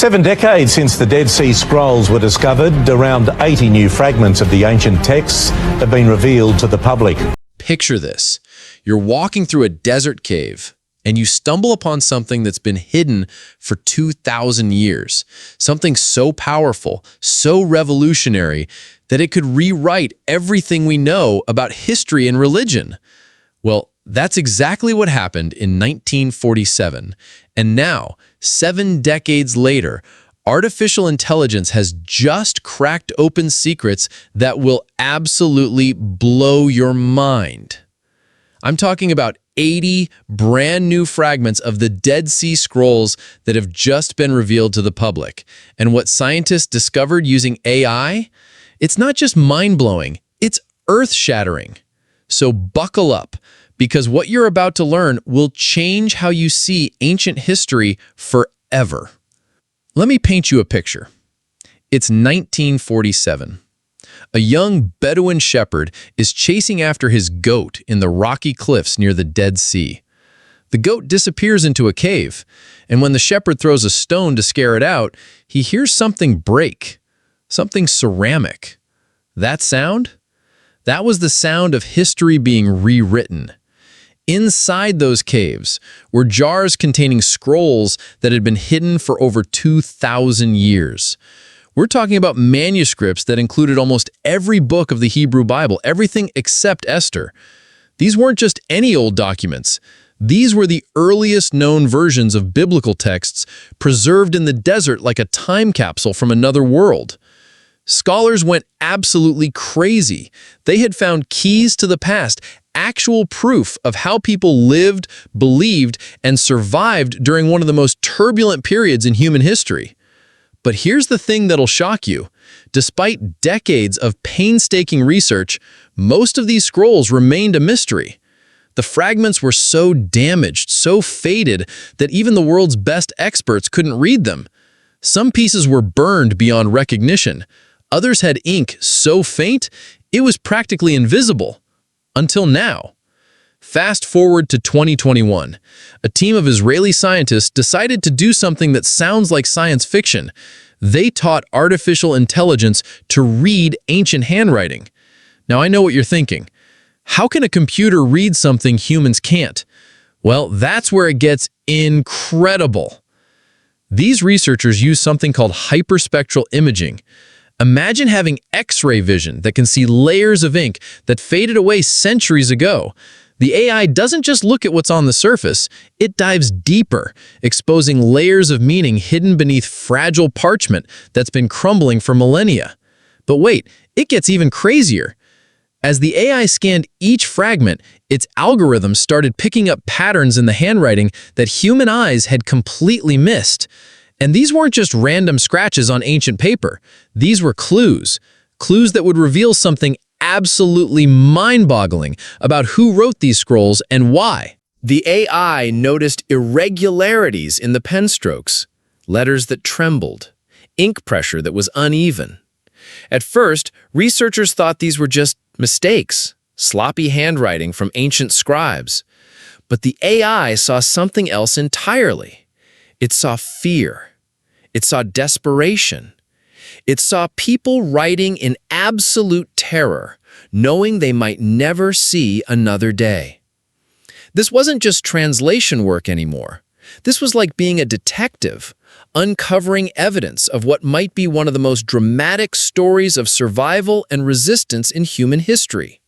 7 decades since the Dead Sea Scrolls were discovered, around 80 new fragments of the ancient texts have been revealed to the public. Picture this. You're walking through a desert cave and you stumble upon something that's been hidden for 2,000 years. Something so powerful, so revolutionary, that it could rewrite everything we know about history and religion. Well, that's exactly what happened in 1947. And now, 7 decades later, artificial intelligence has just cracked open secrets that will absolutely blow your mind. I'm talking about 80 brand new fragments of the Dead Sea Scrolls that have just been revealed to the public. And what scientists discovered using AI? It's not just mind-blowing, it's earth-shattering. So buckle up, because what you're about to learn will change how you see ancient history forever. Let me paint you a picture. It's 1947. A young Bedouin shepherd is chasing after his goat in the rocky cliffs near the Dead Sea. The goat disappears into a cave, and when the shepherd throws a stone to scare it out, he hears something break, something ceramic. That sound? That was the sound of history being rewritten. Inside those caves were jars containing scrolls that had been hidden for over 2,000 years. We're talking about manuscripts that included almost every book of the Hebrew Bible, everything except Esther. These weren't just any old documents. These were the earliest known versions of biblical texts preserved in the desert like a time capsule from another world. Scholars went absolutely crazy. They had found keys to the past, actual proof of how people lived, believed, and survived during one of the most turbulent periods in human history. But here's the thing that'll shock you. Despite decades of painstaking research, most of these scrolls remained a mystery. The fragments were so damaged, so faded, that even the world's best experts couldn't read them. Some pieces were burned beyond recognition. Others had ink so faint, it was practically invisible. Until now. Fast forward to 2021. A team of Israeli scientists decided to do something that sounds like science fiction. They taught artificial intelligence to read ancient handwriting. Now, I know what you're thinking. How can a computer read something humans can't? Well, that's where it gets incredible. These researchers use something called hyperspectral imaging. Imagine having X-ray vision that can see layers of ink that faded away centuries ago. The AI doesn't just look at what's on the surface, it dives deeper, exposing layers of meaning hidden beneath fragile parchment that's been crumbling for millennia. But wait, it gets even crazier. As the AI scanned each fragment, its algorithms started picking up patterns in the handwriting that human eyes had completely missed. And these weren't just random scratches on ancient paper. These were clues. Clues that would reveal something absolutely mind-boggling about who wrote these scrolls and why. The AI noticed irregularities in the pen strokes, letters that trembled, ink pressure that was uneven. At first, researchers thought these were just mistakes, sloppy handwriting from ancient scribes. But the AI saw something else entirely. It saw fear. It saw desperation. It saw people writing in absolute terror, knowing they might never see another day. This wasn't just translation work anymore. This was like being a detective, uncovering evidence of what might be one of the most dramatic stories of survival and resistance in human history.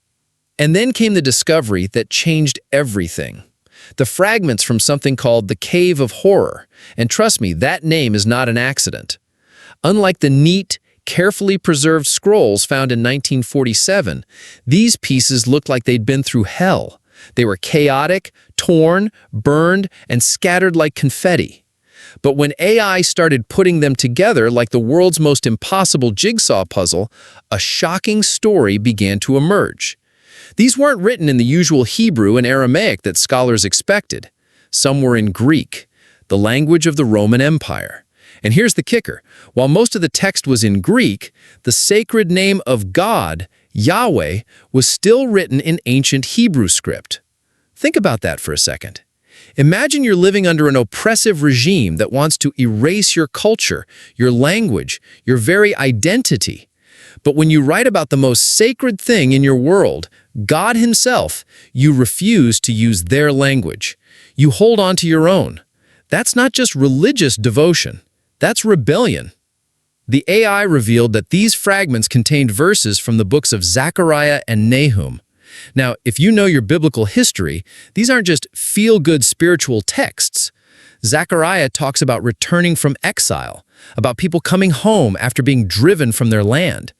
And then came the discovery that changed everything. The fragments from something called the Cave of Horror. And trust me, that name is not an accident. Unlike the neat, carefully preserved scrolls found in 1947, these pieces looked like they'd been through hell. They were chaotic, torn, burned, and scattered like confetti. But when AI started putting them together like the world's most impossible jigsaw puzzle, a shocking story began to emerge. These weren't written in the usual Hebrew and Aramaic that scholars expected. Some were in Greek, the language of the Roman Empire. And here's the kicker. While most of the text was in Greek, the sacred name of God, Yahweh, was still written in ancient Hebrew script. Think about that for a second. Imagine you're living under an oppressive regime that wants to erase your culture, your language, your very identity. But when you write about the most sacred thing in your world, God Himself, you refuse to use their language. You hold on to your own. That's not just religious devotion. That's rebellion. The AI revealed that these fragments contained verses from the books of Zechariah and Nahum. Now, if you know your biblical history, these aren't just feel-good spiritual texts. Zechariah talks about returning from exile, about people coming home after being driven from their land.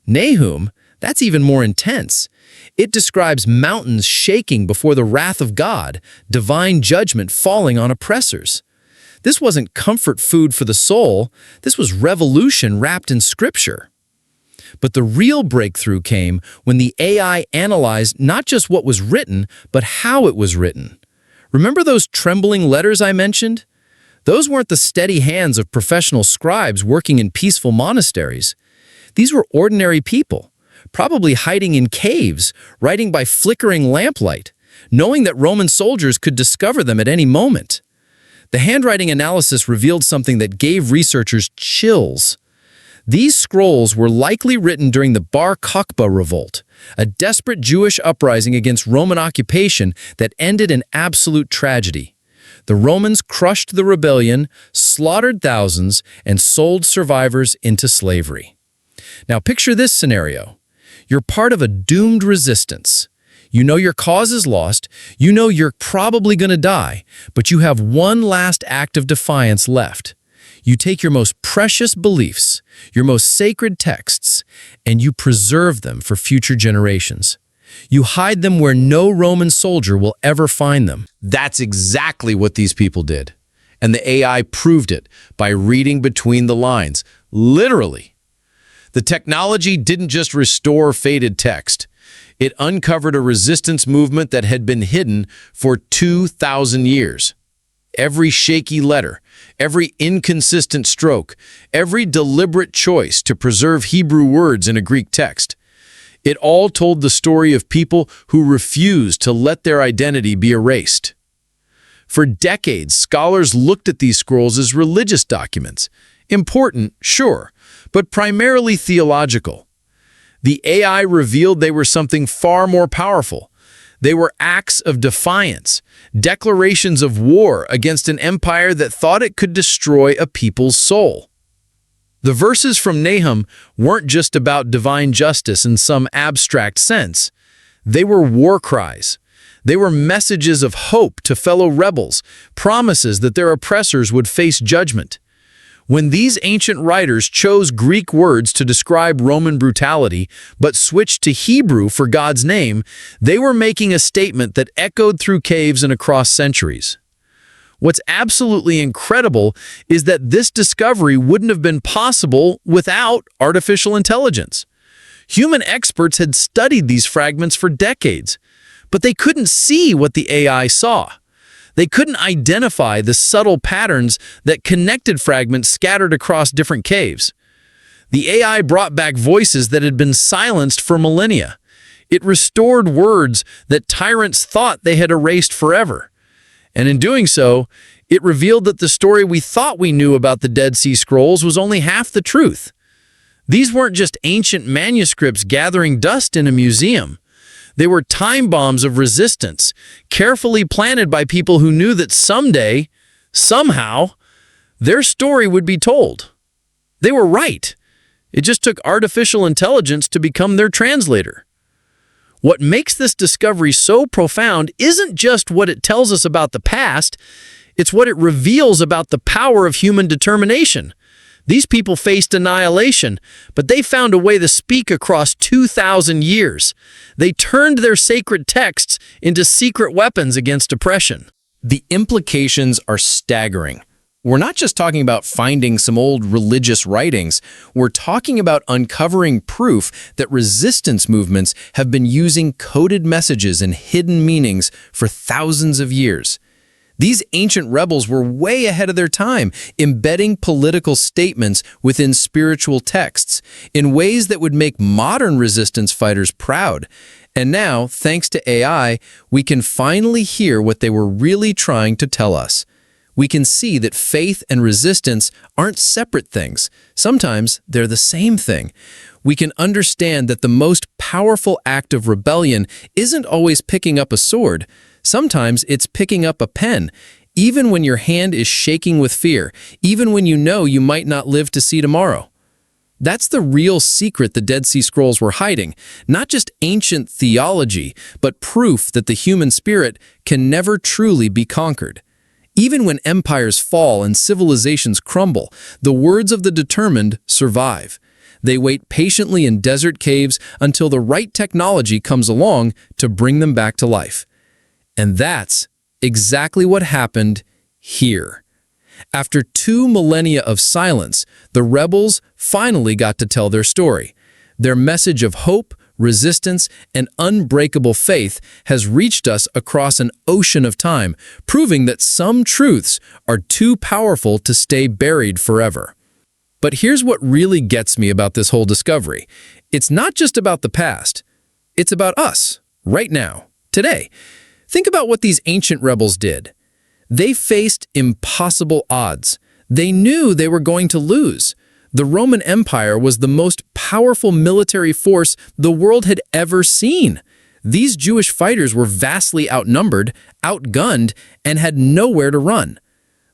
Nahum, that's even more intense. It describes mountains shaking before the wrath of God, divine judgment falling on oppressors. This wasn't comfort food for the soul. This was revolution wrapped in scripture. But the real breakthrough came when the AI analyzed not just what was written, but how it was written. Remember those trembling letters I mentioned? Those weren't the steady hands of professional scribes working in peaceful monasteries. These were ordinary people, probably hiding in caves, writing by flickering lamplight, knowing that Roman soldiers could discover them at any moment. The handwriting analysis revealed something that gave researchers chills. These scrolls were likely written during the Bar Kokhba revolt, a desperate Jewish uprising against Roman occupation that ended in absolute tragedy. The Romans crushed the rebellion, slaughtered thousands, and sold survivors into slavery. Now picture this scenario. You're part of a doomed resistance. You know your cause is lost, you know you're probably going to die, but you have one last act of defiance left. You take your most precious beliefs, your most sacred texts, and you preserve them for future generations. You hide them where no Roman soldier will ever find them. That's exactly what these people did. And the AI proved it by reading between the lines, literally. The technology didn't just restore faded text. It uncovered a resistance movement that had been hidden for 2,000 years. Every shaky letter, every inconsistent stroke, every deliberate choice to preserve Hebrew words in a Greek text. It all told the story of people who refused to let their identity be erased. For decades, scholars looked at these scrolls as religious documents. Important, sure, but primarily theological. The AI revealed they were something far more powerful. They were acts of defiance, declarations of war against an empire that thought it could destroy a people's soul. The verses from Nahum weren't just about divine justice in some abstract sense. They were war cries. They were messages of hope to fellow rebels, promises that their oppressors would face judgment. When these ancient writers chose Greek words to describe Roman brutality, but switched to Hebrew for God's name, they were making a statement that echoed through caves and across centuries. What's absolutely incredible is that this discovery wouldn't have been possible without artificial intelligence. Human experts had studied these fragments for decades, but they couldn't see what the AI saw. They couldn't identify the subtle patterns that connected fragments scattered across different caves. The AI brought back voices that had been silenced for millennia. It restored words that tyrants thought they had erased forever. And in doing so, it revealed that the story we thought we knew about the Dead Sea Scrolls was only half the truth. These weren't just ancient manuscripts gathering dust in a museum. They were time bombs of resistance, carefully planted by people who knew that someday, somehow, their story would be told. They were right. It just took artificial intelligence to become their translator. What makes this discovery so profound isn't just what it tells us about the past, it's what it reveals about the power of human determination. These people faced annihilation, but they found a way to speak across 2,000 years. They turned their sacred texts into secret weapons against oppression. The implications are staggering. We're not just talking about finding some old religious writings. We're talking about uncovering proof that resistance movements have been using coded messages and hidden meanings for thousands of years. These ancient rebels were way ahead of their time, embedding political statements within spiritual texts in ways that would make modern resistance fighters proud. And now, thanks to AI, we can finally hear what they were really trying to tell us. We can see that faith and resistance aren't separate things. Sometimes they're the same thing. We can understand that the most powerful act of rebellion isn't always picking up a sword. Sometimes it's picking up a pen, even when your hand is shaking with fear, even when you know you might not live to see tomorrow. That's the real secret the Dead Sea Scrolls were hiding, not just ancient theology, but proof that the human spirit can never truly be conquered. Even when empires fall and civilizations crumble, the words of the determined survive. They wait patiently in desert caves until the right technology comes along to bring them back to life. And that's exactly what happened here. After 2 millennia of silence, the rebels finally got to tell their story. Their message of hope, resistance, and unbreakable faith has reached us across an ocean of time, proving that some truths are too powerful to stay buried forever. But here's what really gets me about this whole discovery. It's not just about the past. It's about us, right now, today. Think about what these ancient rebels did. They faced impossible odds. They knew they were going to lose. The Roman Empire was the most powerful military force the world had ever seen. These Jewish fighters were vastly outnumbered, outgunned, and had nowhere to run.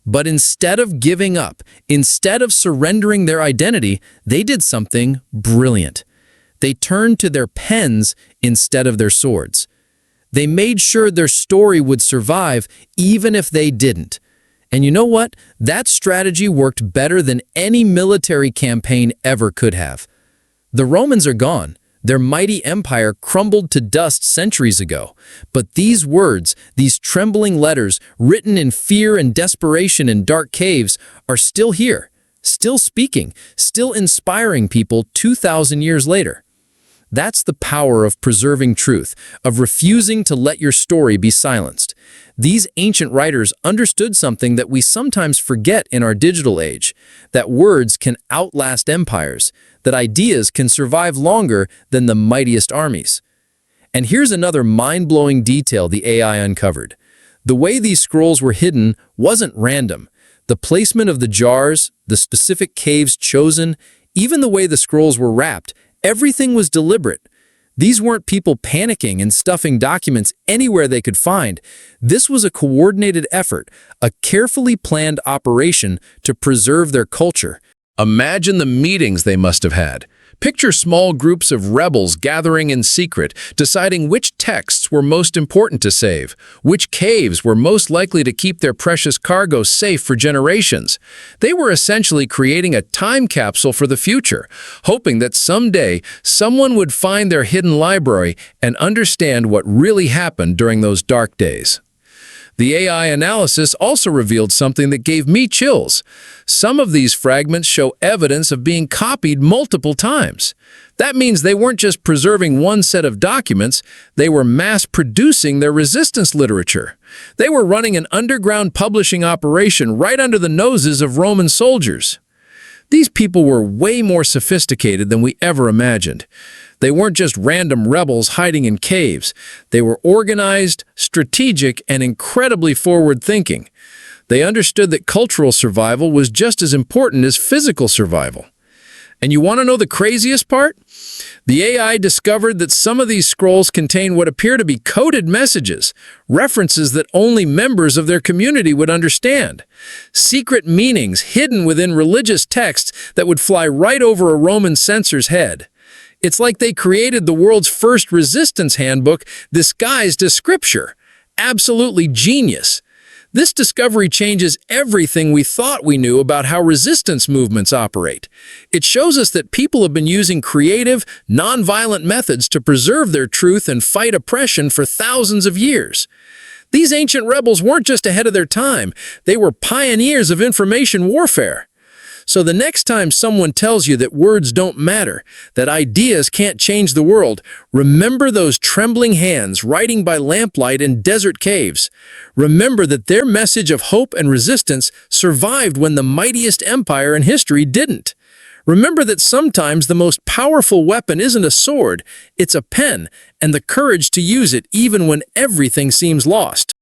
But instead of giving up, instead of surrendering their identity, they did something brilliant. They turned to their pens instead of their swords. They made sure their story would survive even if they didn't. And you know what? That strategy worked better than any military campaign ever could have. The Romans are gone. Their mighty empire crumbled to dust centuries ago. But these words, these trembling letters written in fear and desperation in dark caves, are still here, still speaking, still inspiring people 2,000 years later. That's the power of preserving truth, of refusing to let your story be silenced. These ancient writers understood something that we sometimes forget in our digital age, that words can outlast empires, that ideas can survive longer than the mightiest armies. And here's another mind-blowing detail the AI uncovered. The way these scrolls were hidden wasn't random. The placement of the jars, the specific caves chosen, even the way the scrolls were wrapped, everything was deliberate. These weren't people panicking and stuffing documents anywhere they could find. This was a coordinated effort, a carefully planned operation to preserve their culture. Imagine the meetings they must have had. Picture small groups of rebels gathering in secret, deciding which texts were most important to save, which caves were most likely to keep their precious cargo safe for generations. They were essentially creating a time capsule for the future, hoping that someday someone would find their hidden library and understand what really happened during those dark days. The AI analysis also revealed something that gave me chills. Some of these fragments show evidence of being copied multiple times. That means they weren't just preserving one set of documents, they were mass-producing their resistance literature. They were running an underground publishing operation right under the noses of Roman soldiers. These people were way more sophisticated than we ever imagined. They weren't just random rebels hiding in caves. They were organized, strategic, and incredibly forward-thinking. They understood that cultural survival was just as important as physical survival. And you want to know the craziest part? The AI discovered that some of these scrolls contain what appear to be coded messages, references that only members of their community would understand. Secret meanings hidden within religious texts that would fly right over a Roman censor's head. It's like they created the world's first resistance handbook disguised as scripture. Absolutely genius. This discovery changes everything we thought we knew about how resistance movements operate. It shows us that people have been using creative, nonviolent methods to preserve their truth and fight oppression for thousands of years. These ancient rebels weren't just ahead of their time, they were pioneers of information warfare. So the next time someone tells you that words don't matter, that ideas can't change the world, remember those trembling hands writing by lamplight in desert caves. Remember that their message of hope and resistance survived when the mightiest empire in history didn't. Remember that sometimes the most powerful weapon isn't a sword, it's a pen, and the courage to use it even when everything seems lost.